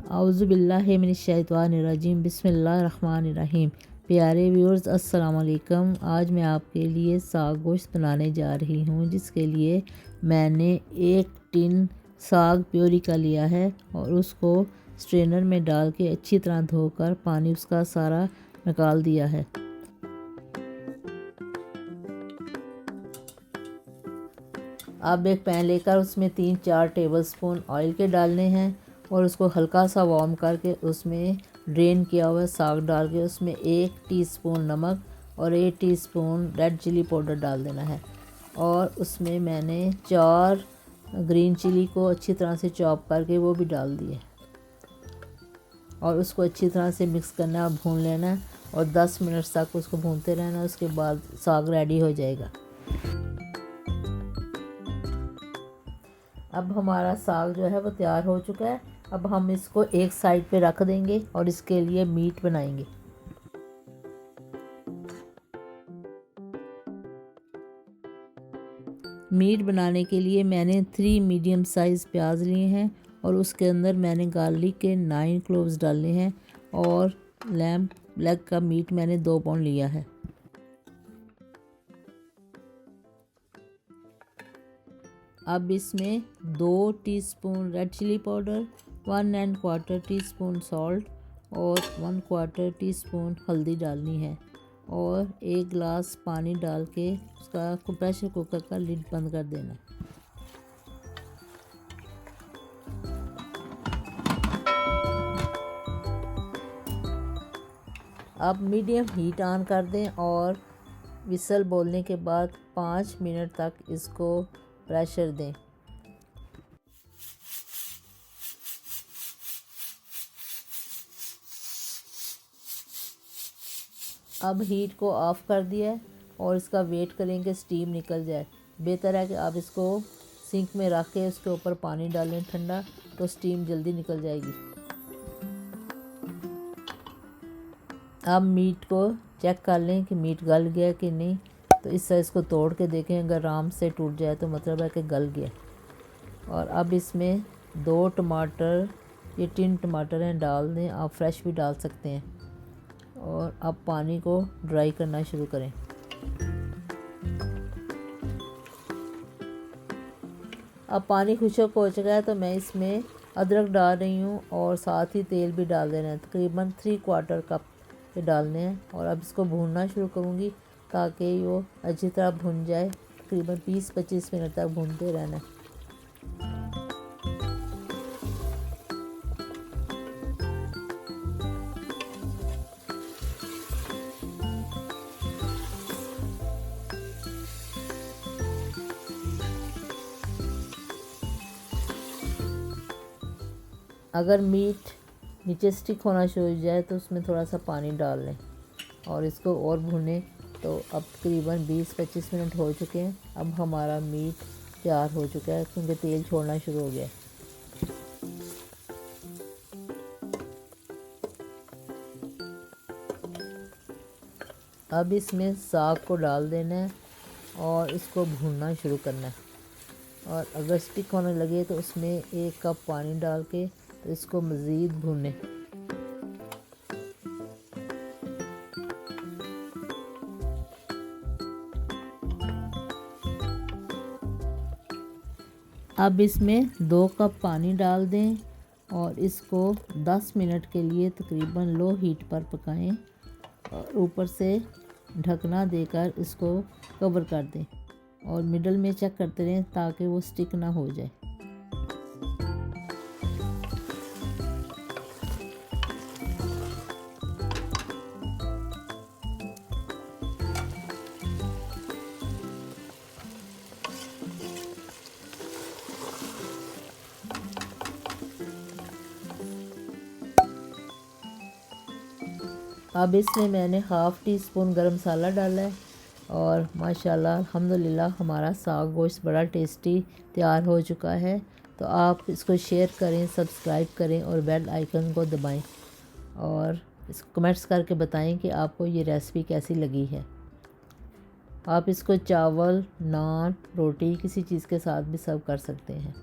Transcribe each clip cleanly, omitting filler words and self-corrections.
आउज़ुबिल्लाहि मिनश्शैतानिर्रजीम बिस्मिल्लाहिर्रहमानिर्रहीम। प्यारे व्यूअर्स अस्सलाम वालेकुम। आज मैं आपके लिए साग गोश्त बनाने जा रही हूँ, जिसके लिए मैंने एक टिन साग प्योरी का लिया है और उसको स्ट्रेनर में डाल के अच्छी तरह धोकर पानी उसका सारा निकाल दिया है। अब एक पैन लेकर उसमें 3-4 टेबलस्पून ऑयल के डालने हैं और उसको हल्का सा वार्म करके उसमें ड्रेन किया हुआ साग डाल के उसमें 1 टीस्पून नमक और 1 टीस्पून रेड चिली पाउडर डाल देना है। और उसमें मैंने 4 ग्रीन चिली को अच्छी तरह से चॉप करके वो भी डाल दिए और उसको अच्छी तरह से मिक्स करना है, भून लेना है और 10 मिनट तक उसको भूनते रहना। उसके बाद साग रेडी हो जाएगा। अब हमारा साग जो है वो तैयार हो चुका है। अब हम इसको एक साइड पे रख देंगे और इसके लिए मीट बनाएंगे। मीट बनाने के लिए मैंने 3 मीडियम साइज़ प्याज लिए हैं और उसके अंदर मैंने गार्लिक के 9 क्लोव्स डालने हैं और लैम्ब लेग का मीट मैंने 2 पाउंड लिया है। अब इसमें 2 teaspoon red chilli powder, 1 1/4 teaspoon salt और 1/4 टीस्पून हल्दी डालनी है और 1 गिलास पानी डाल के उसका प्रेशर कुकर का लिड बंद कर देना है। अब मीडियम हीट ऑन कर दें और विसल बोलने के बाद 5 मिनट तक इसको प्रेशर दें। अब हीट को ऑफ़ कर दिया है और इसका वेट करेंगे स्टीम निकल जाए। बेहतर है कि आप इसको सिंक में रख के उसके ऊपर पानी डालें ठंडा, तो स्टीम जल्दी निकल जाएगी। अब मीट को चेक कर लें कि मीट गल गया कि नहीं, तो इस साइज़ को तोड़ के देखें। अगर आराम से टूट जाए तो मतलब है कि गल गया। और अब इसमें 2 टमाटर, ये टिन टमाटर हैं, डाल दें। आप फ्रेश भी डाल सकते हैं। और अब पानी को ड्राई करना शुरू करें। अब पानी खुशक हो चुका है तो मैं इसमें अदरक डाल रही हूँ और साथ ही तेल भी डाल देना है। तकरीबन 3/4 कप के डालने हैं और अब इसको भूनना शुरू करूँगी ताकि वो अच्छी तरह भुन जाए। तकरीबन 20-25 मिनट तक भूनते रहना है। अगर मीट नीचे स्टिक होना शुरू हो जाए तो उसमें थोड़ा सा पानी डाल लें और इसको और भुनें। तो अब तकरीबन 20-25 मिनट हो चुके हैं। अब हमारा मीट तैयार हो चुका है क्योंकि तेल छोड़ना शुरू हो गया है। अब इसमें साग को डाल देना है और इसको भूनना शुरू करना है। और अगर स्टिक होने लगे तो उसमें 1 कप पानी डाल के तो इसको मज़ीद भूनें। अब इसमें 2 कप पानी डाल दें और इसको 10 मिनट के लिए तकरीबन लो हीट पर पकाएं और ऊपर से ढकना देकर इसको कवर कर दें और मिडल में चेक करते रहें ताकि वो स्टिक ना हो जाए। अब इसमें मैंने 1/2 टीस्पून गरम मसाला डाला है और माशाल्लाह अल्हम्दुलिल्लाह हमारा साग गोश्त बड़ा टेस्टी तैयार हो चुका है। तो आप इसको शेयर करें, सब्सक्राइब करें और बेल आइकन को दबाएं और इसको कमेंट्स करके बताएं कि आपको ये रेसिपी कैसी लगी है। आप इसको चावल, नान, रोटी किसी चीज़ के साथ भी सर्व कर सकते हैं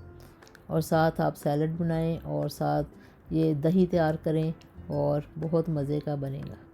और साथ आप सैलड बनाएं और साथ ये दही तैयार करें और बहुत मज़े का बनेगा।